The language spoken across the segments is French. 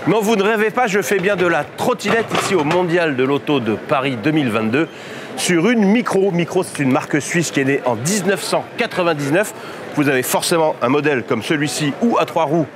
Non, vous ne rêvez pas, je fais bien de la trottinette ici au Mondial de l'Auto de Paris 2022 sur une Micro. Micro, c'est une marque suisse qui est née en 1999. Vous avez forcément un modèle comme celui-ci ou à 3 roues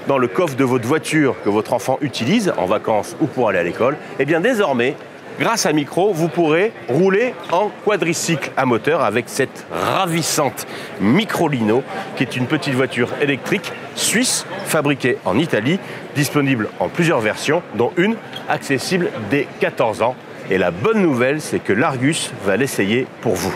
dans le coffre de votre voiture que votre enfant utilise en vacances ou pour aller à l'école. Et bien désormais, grâce à Micro, vous pourrez rouler en quadricycle à moteur avec cette ravissante Microlino, qui est une petite voiture électrique suisse fabriquée en Italie, disponible en plusieurs versions, dont une accessible dès 14 ans. Et la bonne nouvelle, c'est que l'Argus va l'essayer pour vous.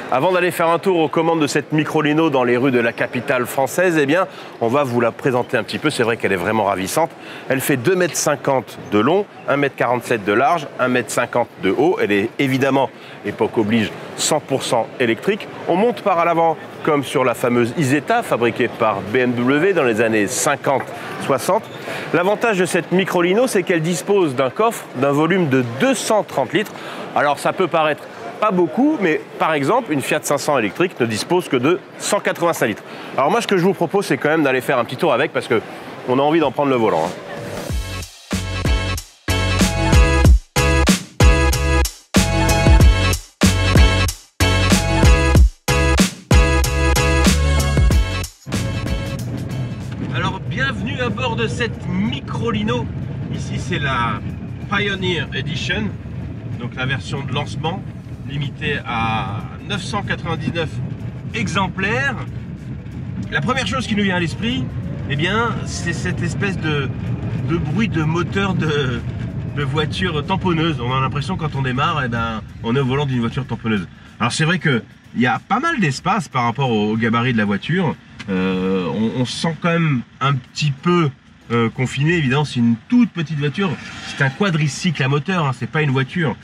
Avant d'aller faire un tour aux commandes de cette Microlino dans les rues de la capitale française, eh bien, on va vous la présenter un petit peu. C'est vrai qu'elle est vraiment ravissante. Elle fait 2,50 m de long, 1,47 m de large, 1,50 m de haut. Elle est évidemment, époque oblige, 100% électrique. On monte par à l'avant comme sur la fameuse Isetta, fabriquée par BMW dans les années 50-60. L'avantage de cette Microlino, c'est qu'elle dispose d'un coffre d'un volume de 230 litres. Alors ça peut paraître pas beaucoup, mais par exemple, une Fiat 500 électrique ne dispose que de 185 litres. Alors moi, ce que je vous propose, c'est quand même d'aller faire un petit tour avec, parce qu'on a envie d'en prendre le volant. Alors, bienvenue à bord de cette Microlino. Ici, c'est la Pioneer Edition, donc la version de lancement, limité à 999 exemplaires. La première chose qui nous vient à l'esprit, eh bien, c'est cette espèce de bruit de moteur de voiture tamponneuse. On a l'impression quand on démarre, eh ben, on est au volant d'une voiture tamponneuse. Alors c'est vrai qu'il y a pas mal d'espace par rapport au gabarit de la voiture. On se sent quand même un petit peu confiné. Évidemment, c'est une toute petite voiture, c'est un quadricycle à moteur, hein, c'est pas une voiture,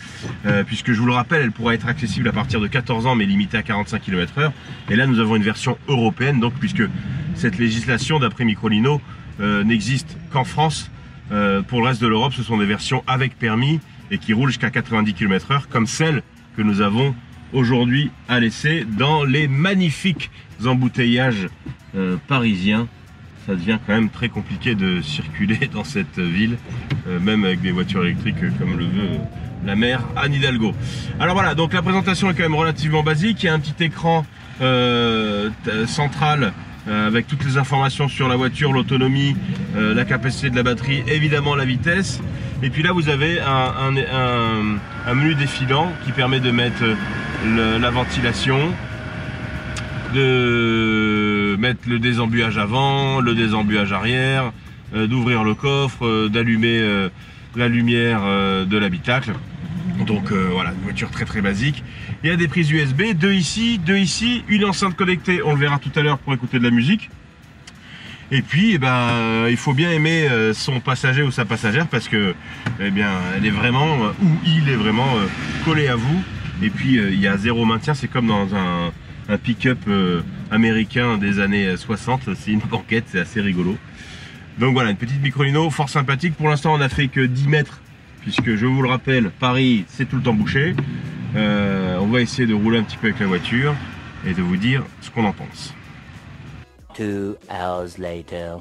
puisque je vous le rappelle, elle pourra être accessible à partir de 14 ans mais limitée à 45 km/h. Et là nous avons une version européenne, donc puisque cette législation d'après Microlino n'existe qu'en France. Pour le reste de l'Europe, ce sont des versions avec permis et qui roulent jusqu'à 90 km/h, comme celle que nous avons aujourd'hui à l'essai dans les magnifiques embouteillages parisiens. Ça devient quand même très compliqué de circuler dans cette ville, même avec des voitures électriques comme le veut la maire Anne Hidalgo. Alors voilà, donc la présentation est quand même relativement basique. Il y a un petit écran central avec toutes les informations sur la voiture, l'autonomie, la capacité de la batterie, évidemment la vitesse. Et puis là vous avez un menu défilant qui permet de mettre la ventilation, de mettre le désembuage avant, le désembuage arrière, d'ouvrir le coffre, d'allumer la lumière de l'habitacle. Donc voilà, une voiture très très basique. Il y a des prises USB, deux ici, une enceinte connectée, on le verra tout à l'heure pour écouter de la musique. Et puis eh ben, il faut bien aimer son passager ou sa passagère, parce que eh bien, elle est vraiment, ou il est vraiment collé à vous. Et puis il y a zéro maintien, c'est comme dans un pick-up américain des années 60, c'est une banquette, c'est assez rigolo. Donc voilà, une petite Microlino fort sympathique. Pour l'instant on n'a fait que 10 mètres, puisque je vous le rappelle, Paris c'est tout le temps bouché. On va essayer de rouler un petit peu avec la voiture et de vous dire ce qu'on en pense. 2 hours later.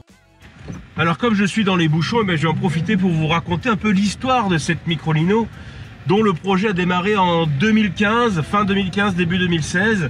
Alors comme je suis dans les bouchons, eh bien, je vais en profiter pour vous raconter un peu l'histoire de cette Microlino, dont le projet a démarré en 2015, fin 2015, début 2016.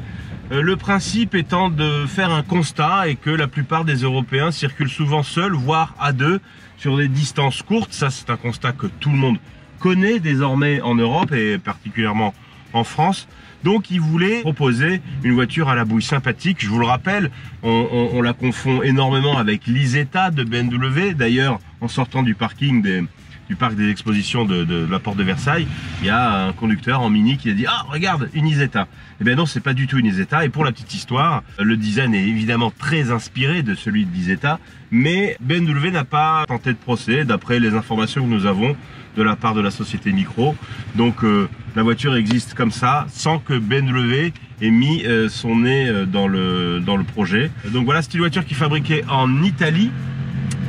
Le principe étant de faire un constat et que la plupart des Européens circulent souvent seuls, voire à deux, sur des distances courtes. Ça, c'est un constat que tout le monde connaît désormais en Europe et particulièrement en France. Donc, ils voulaient proposer une voiture à la bouille sympathique. Je vous le rappelle, on la confond énormément avec l'Isetta de BMW. D'ailleurs, en sortant du parking du parc des expositions de la porte de Versailles, il y a un conducteur en mini qui a dit « Ah, regarde, une Isetta !» Eh bien non, c'est pas du tout une Isetta. Et pour la petite histoire, le design est évidemment très inspiré de celui de l'Isetta, mais BMW n'a pas tenté de procéder d'après les informations que nous avons de la part de la société Micro. Donc la voiture existe comme ça, sans que BMW ait mis son nez dans le projet. Donc voilà, c'est une voiture qui est fabriquée en Italie.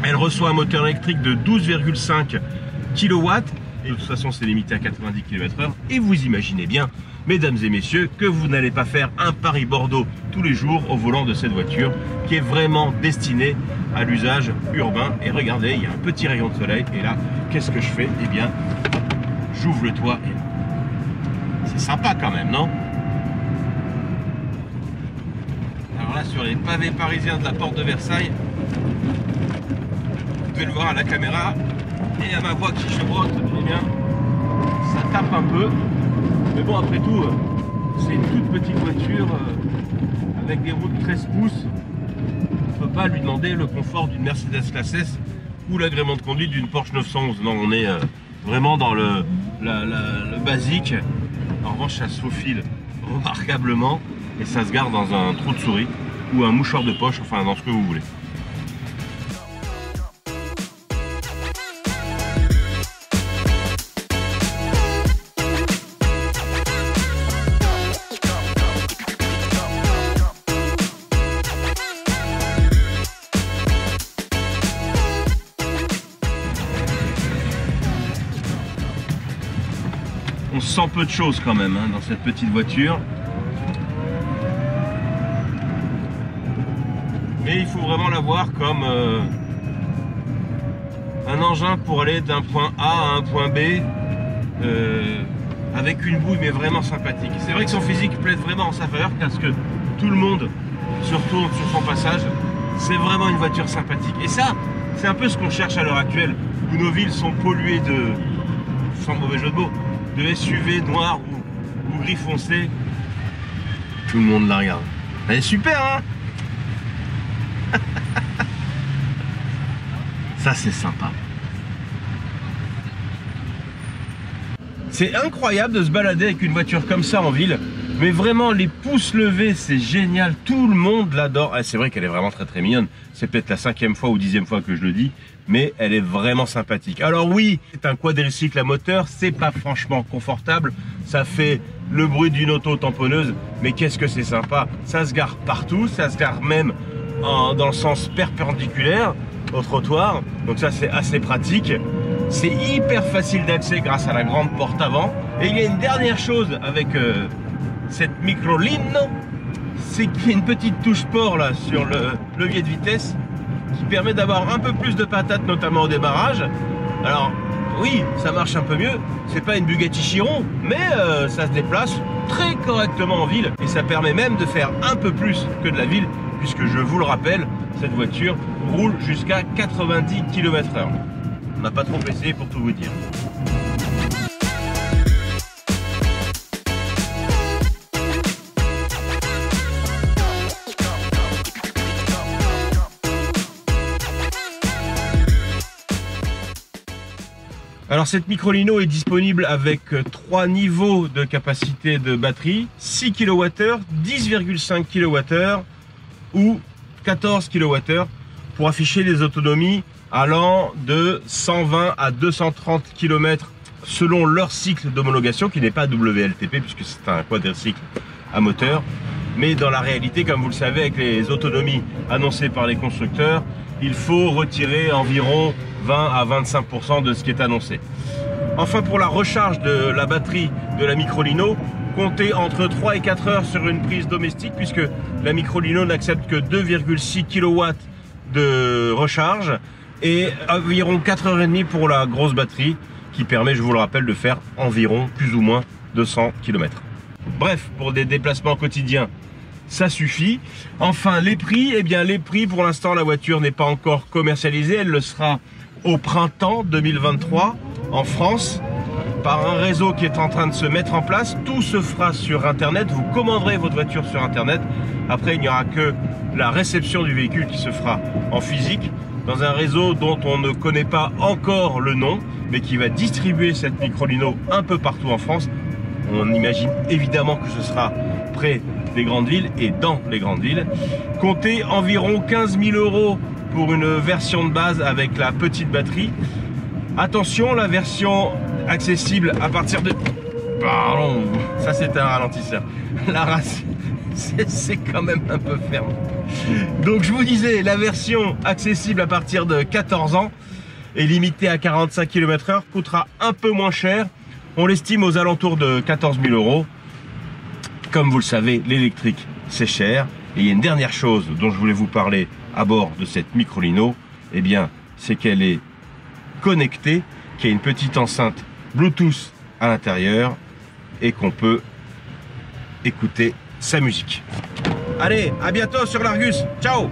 Elle reçoit un moteur électrique de 12,5 kW Et de toute façon, c'est limité à 90 km/h. Et vous imaginez bien, mesdames et messieurs, que vous n'allez pas faire un Paris-Bordeaux tous les jours au volant de cette voiture qui est vraiment destinée à l'usage urbain. Et regardez, il y a un petit rayon de soleil. Et là, qu'est-ce que je fais? Eh bien, j'ouvre le toit. Et c'est sympa quand même, non? Alors là, sur les pavés parisiens de la porte de Versailles, vous pouvez le voir à la caméra, et à ma voix qui chevrotte, eh bien, ça tape un peu. Mais bon, après tout, c'est une toute petite voiture avec des roues de 13 pouces. On ne peut pas lui demander le confort d'une Mercedes classe S ou l'agrément de conduite d'une Porsche 911. Non, on est vraiment dans le basique. En revanche, ça se faufile remarquablement et ça se garde dans un trou de souris ou un mouchoir de poche, enfin dans ce que vous voulez. On sent peu de choses quand même hein, dans cette petite voiture. Mais il faut vraiment la voir comme un engin pour aller d'un point A à un point B avec une bouille mais vraiment sympathique. C'est vrai que son physique plaide vraiment en sa faveur parce que tout le monde se retourne sur son passage. C'est vraiment une voiture sympathique. Et ça, c'est un peu ce qu'on cherche à l'heure actuelle où nos villes sont polluées de, sans mauvais jeu de mots, de SUV noirs ou gris foncé. Tout le monde la regarde. Elle est super hein. Ça c'est sympa. C'est incroyable de se balader avec une voiture comme ça en ville. Mais vraiment les pouces levés, c'est génial. Tout le monde l'adore. Ah, c'est vrai qu'elle est vraiment très mignonne. C'est peut-être la 5e fois ou 10e fois que je le dis. Mais elle est vraiment sympathique. Alors oui, c'est un quadricycle à moteur. C'est pas franchement confortable. Ça fait le bruit d'une auto tamponneuse. Mais qu'est-ce que c'est sympa. Ça se gare partout. Ça se gare même dans le sens perpendiculaire au trottoir. Donc ça c'est assez pratique. C'est hyper facile d'accès grâce à la grande porte avant. Et il y a une dernière chose avec cette Microlino, c'est qu'il y a une petite touche sport là sur le levier de vitesse qui permet d'avoir un peu plus de patate, notamment au démarrage. Alors oui, ça marche un peu mieux, c'est pas une Bugatti Chiron, mais ça se déplace très correctement en ville et ça permet même de faire un peu plus que de la ville, puisque je vous le rappelle, cette voiture roule jusqu'à 90 km/h. On n'a pas trop essayé pour tout vous dire. Alors cette Microlino est disponible avec 3 niveaux de capacité de batterie, 6 kWh, 10,5 kWh ou 14 kWh pour afficher des autonomies allant de 120 à 230 km selon leur cycle d'homologation qui n'est pas WLTP puisque c'est un quadricycle à moteur. Mais dans la réalité, comme vous le savez, avec les autonomies annoncées par les constructeurs, il faut retirer environ 20 à 25% de ce qui est annoncé. Enfin, pour la recharge de la batterie de la Microlino, comptez entre 3 et 4 heures sur une prise domestique puisque la Microlino n'accepte que 2,6 kW de recharge et environ 4h30 pour la grosse batterie qui permet, je vous le rappelle, de faire environ plus ou moins 200 km. Bref, pour des déplacements quotidiens, ça suffit. Enfin, les prix, eh bien les prix, pour l'instant, la voiture n'est pas encore commercialisée. Elle le sera au printemps 2023 en France par un réseau qui est en train de se mettre en place. Tout se fera sur Internet. Vous commanderez votre voiture sur Internet. Après, il n'y aura que la réception du véhicule qui se fera en physique dans un réseau dont on ne connaît pas encore le nom, mais qui va distribuer cette Microlino un peu partout en France. On imagine évidemment que ce sera près des grandes villes et dans les grandes villes. Comptez environ 15 000 € pour une version de base avec la petite batterie. Attention, la version accessible à partir de... Pardon, ça c'est un ralentisseur. La race, c'est quand même un peu ferme. Donc je vous disais, la version accessible à partir de 14 ans est limitée à 45 km/h, coûtera un peu moins cher. On l'estime aux alentours de 14 000 €. Comme vous le savez, l'électrique, c'est cher. Et il y a une dernière chose dont je voulais vous parler à bord de cette Microlino, eh bien, c'est qu'elle est connectée, qu'il y a une petite enceinte Bluetooth à l'intérieur et qu'on peut écouter sa musique. Allez, à bientôt sur l'Argus. Ciao!